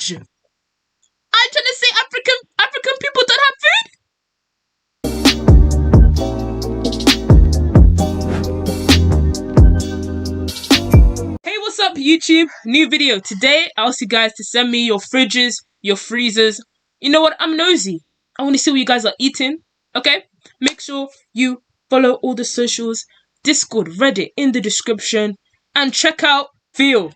fridge? I'm trying to say African people don't have food? Hey, what's up YouTube? New video. Today I asked you guys to send me your fridges, your freezers. You know what? I'm nosy. I want to see what you guys are eating. Okay? Make sure you follow all the socials, Discord, Reddit in the description, and check out Feel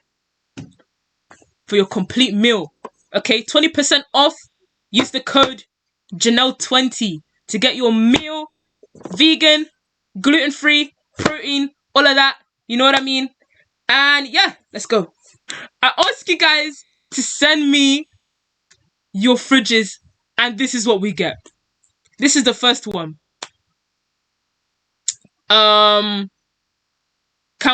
for your complete meal. Okay, 20% off. Use the code Janelle20 to get your meal vegan, gluten-free, protein, all of that. You know what I mean? And yeah, let's go. I ask you guys to send me your fridges, and this is what we get. This is the first one. Can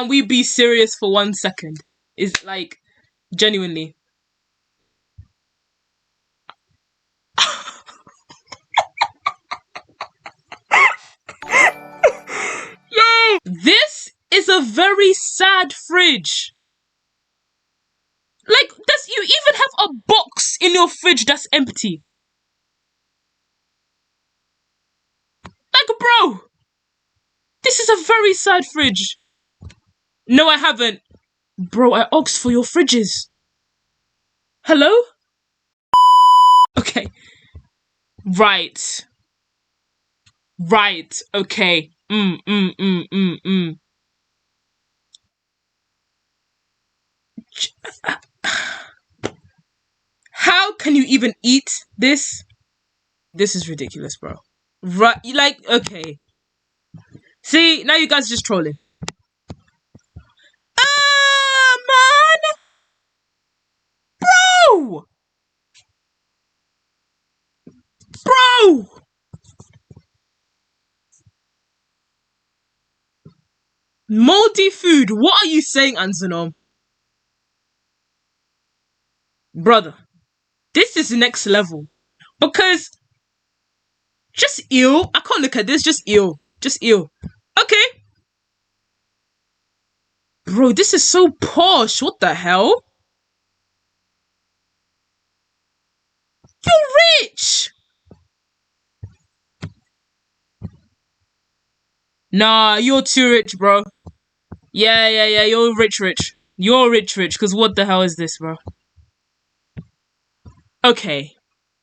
we be serious for 1 second? Is like genuinely. Yo! This is a very sad fridge. Like, you even have a box in your fridge that's empty. Like, bro, this is a very sad fridge. No, I haven't. Bro, I asked for your fridges. Hello? Okay. Right. Okay. How can you even eat this? This is ridiculous, bro. Right, like, okay. See, now you guys are just trolling. Man! Bro! Bro! Moldy food. What are you saying, Anzonom? Brother, this is next level. Because just ew. I can't look at this. Just ew. Just ew. Okay. Bro, this is so posh. What the hell? You're rich. Nah, you're too rich, bro. Yeah. You're rich. You're rich. Because what the hell is this, bro? Okay.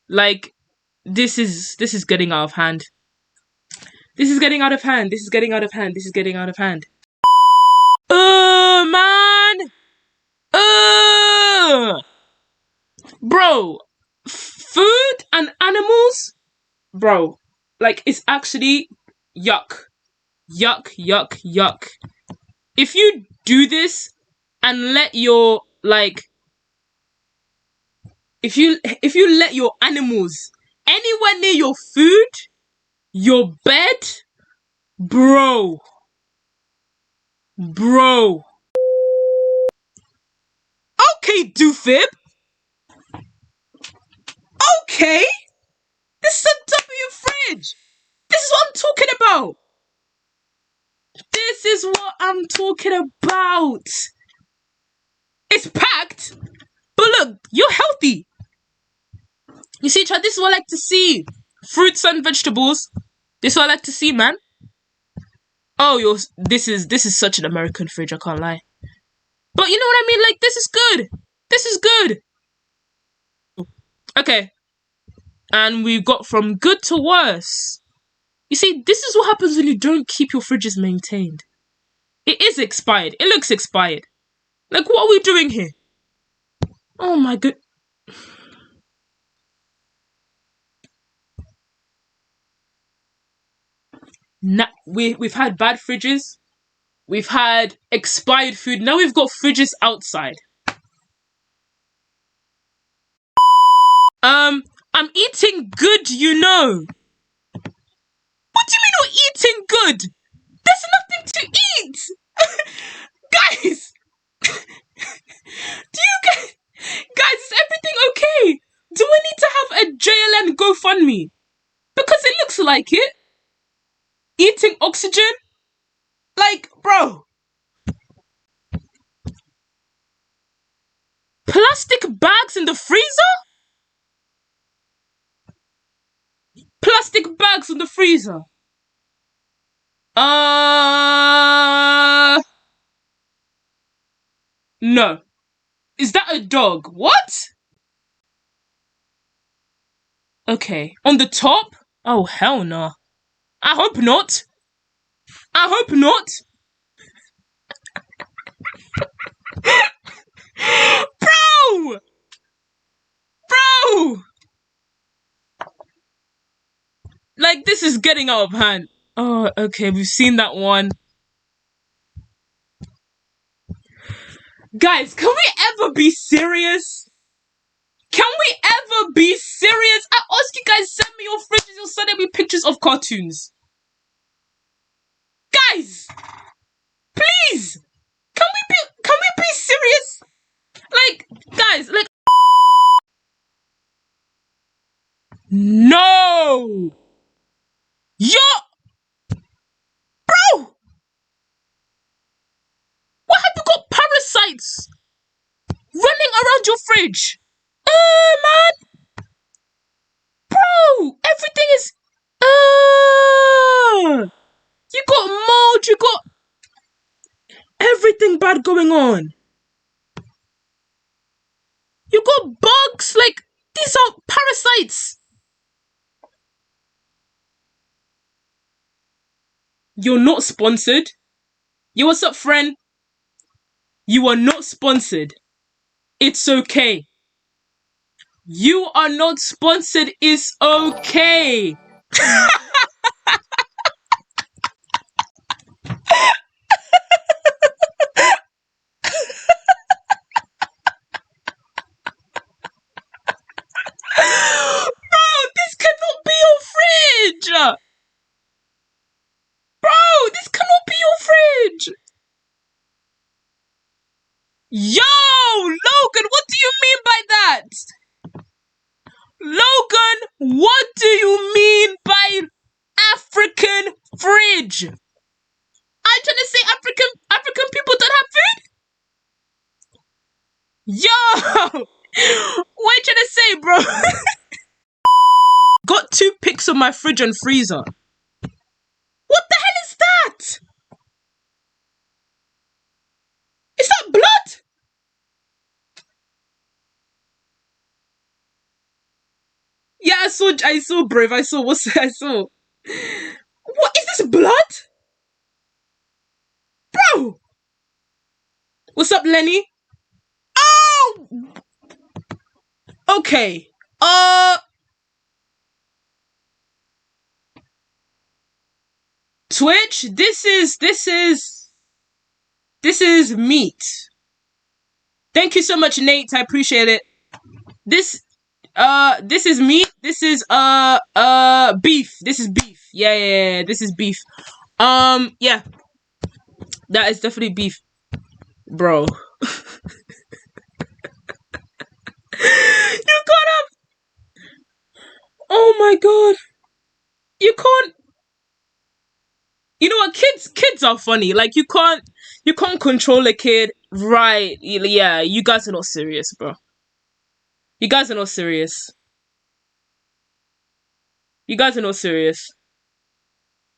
Like, this is getting out of hand. This is getting out of hand. Man. Bro, food and animals, bro, like, it's actually yuck. Yuck. If you do this and let your, like, if you let your animals anywhere near your food, your bed, bro. Okay, doofib. Okay. This is a W fridge. This is what I'm talking about. It's packed. But look, you're healthy. You see, Chad, this is what I like to see. Fruits and vegetables. This is what I like to see, man. Oh, this is such an American fridge, I can't lie. But you know what I mean? Like, this is good. Okay. And we've got from good to worse. You see, this is what happens when you don't keep your fridges maintained. It is expired. It looks expired. Like, what are we doing here? Oh my god. Now, we've had bad fridges. We've had expired food. Now we've got fridges outside. I'm eating good, you know. What do you mean you're eating good? There's nothing to eat. Guys. Guys, is everything okay? Do we need to have a JLN GoFundMe? Because it looks like it. Eating oxygen? Like, bro. Plastic bags in the freezer? Plastic bags in the freezer. No. Is that a dog? What? Okay. On the top? Oh, hell no. I hope not. I hope not. Bro! Bro! Like, this is getting out of hand. Oh, okay. We've seen that one. Guys, can we ever be serious? Can we ever be serious? I ask you guys, send me your fridges, you'll send me pictures of cartoons. Guys! Please! Can we be serious? Like, guys, like, no! Yo! Bro! What have you got parasites running around your fridge? Man! Bro! Everything is... You got mold, you got everything bad going on. You got bugs, like, these are parasites. You're not sponsored. Yo, what's up, friend? You are not sponsored. It's okay. You are not sponsored. It's okay. Bro, this cannot be your fridge. Bro, this cannot be your fridge. Yo, Logan, what do you mean by that? Logan, what do you mean by African fridge? I'm trying to say African people don't have food? Yo! What are you trying to say, bro? Got 2 pics of my fridge and freezer. What the hell is that? Is that blood? Yeah, I saw, Brave. I saw. What is this, blood? Bro! What's up, Lenny? Oh! Okay. Twitch, this is meat. Thank you so much, Nate. I appreciate it. This is meat. This is beef. This is beef. Yeah, this is beef. Yeah. That is definitely beef. Bro. You gotta... Oh my god. You can't... You know what? Kids are funny. Like, you can't control a kid. Right. Yeah, you guys are not serious, bro. You guys are not serious. You guys are not serious.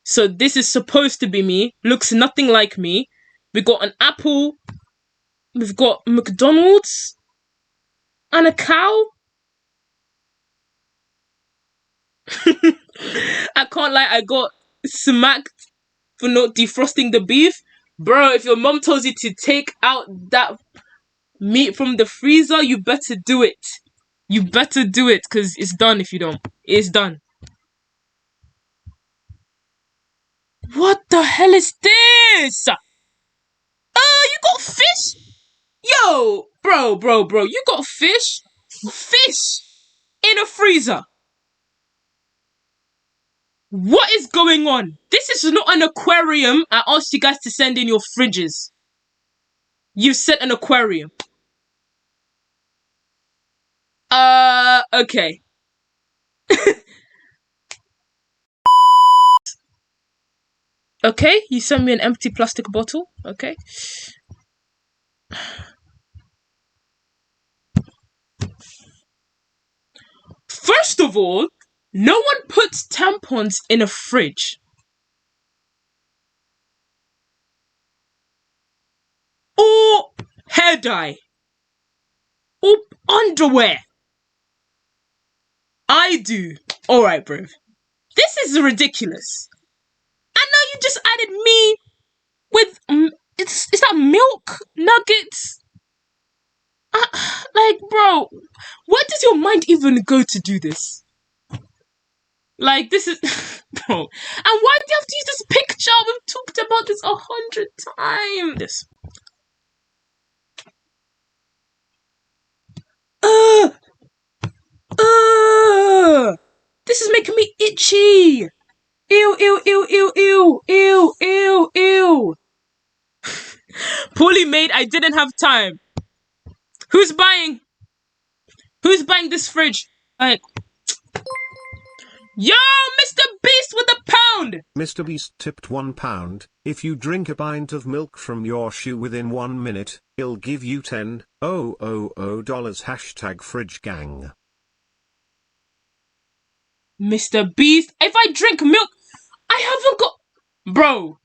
So this is supposed to be me. Looks nothing like me. We got an apple. We've got McDonald's. And a cow. I can't lie, I got smacked for not defrosting the beef. Bro, if your mom tells you to take out that meat from the freezer, you better do it. You better do it, because it's done if you don't. It's done. What the hell is this? You got fish? Yo, bro, you got fish? Fish in a freezer. What is going on? This is not an aquarium. I asked you guys to send in your fridges. You said an aquarium. Okay. Okay, you sent me an empty plastic bottle. Okay. First of all, no one puts tampons in a fridge. Or hair dye. Or underwear. I do. Alright, bro. This is ridiculous. And now you just added me with, is that milk nuggets? Like, bro, where does your mind even go to do this? Like, this is, bro. And why do you have to use this picture? We've talked about this 100 times. This is making me itchy. Ew, ew, ew, ew, ew, ew, ew, ew. Poorly made, I didn't have time. Who's buying? Who's buying this fridge? Like, yo, Mr. Beast with a pound! Mr. Beast tipped £1. If you drink a pint of milk from your shoe within 1 minute, he'll give you $10,000. #fridge gang. Mr. Beast, if I drink milk, I haven't got... Bro.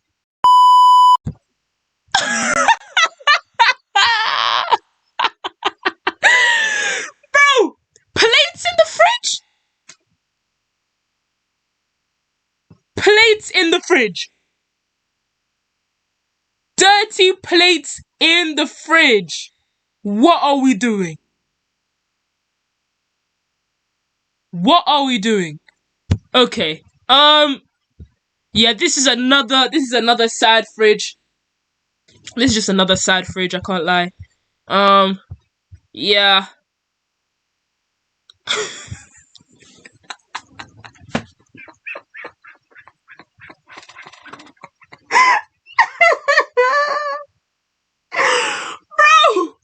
Bro, plates in the fridge? Plates in the fridge. Dirty plates in the fridge. What are we doing? What are we doing? Okay. Yeah, this is another sad fridge. This is just another sad fridge, I can't lie. Yeah. Bro!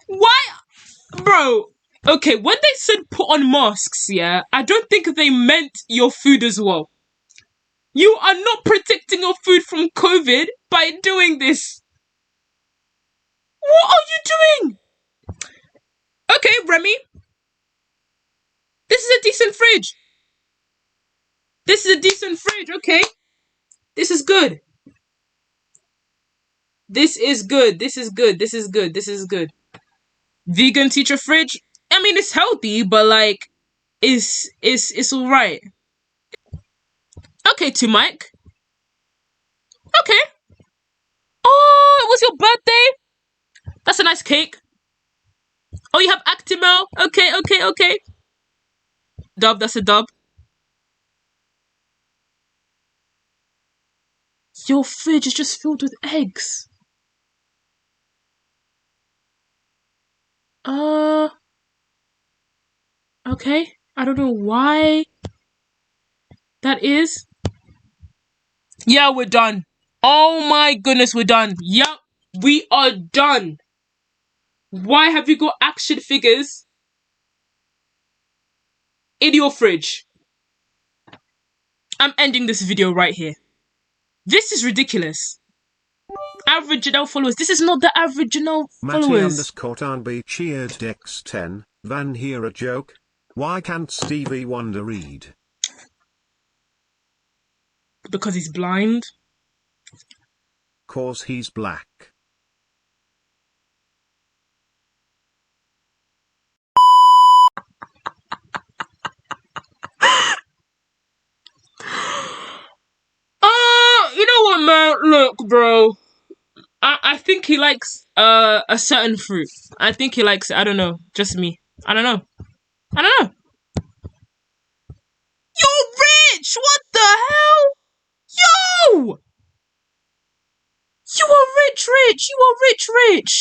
Why? Bro, okay, when they said put on masks, yeah, I don't think they meant your food as well. You are not protecting your food from COVID by doing this. What are you doing? Okay, Remy. This is a decent fridge. This is a decent fridge, okay. This is good. This is good. This is good. This is good. This is good. Vegan teacher fridge. I mean, it's healthy, but like, it's alright. Okay, to Mike. Okay. Oh, it was your birthday? That's a nice cake. Oh, you have Actimel? Okay, okay, okay. Dub, that's a dub. Your fridge is just filled with eggs. Okay. I don't know why that is. Yeah, we're done. Oh my goodness, we're done. Yup, we are done. Why have you got action figures in your fridge? I'm ending this video right here. This is ridiculous. Average Janelle followers. This is not the average Janelle followers. Matty_RB cheered Dex 10. Van here a joke? Why can't Stevie Wonder read? Because he's blind. 'Cause he's black. You know what, man? Look, bro. I think he likes a certain fruit. I think he likes it. I don't know. Just me. I don't know. I don't know. You're rich! What the hell? Yo! You are rich, rich! You are rich, rich!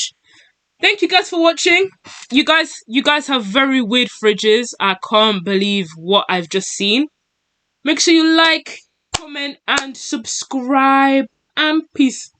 Thank you guys for watching. You guys have very weird fridges. I can't believe what I've just seen. Make sure you like, comment, and subscribe. And peace.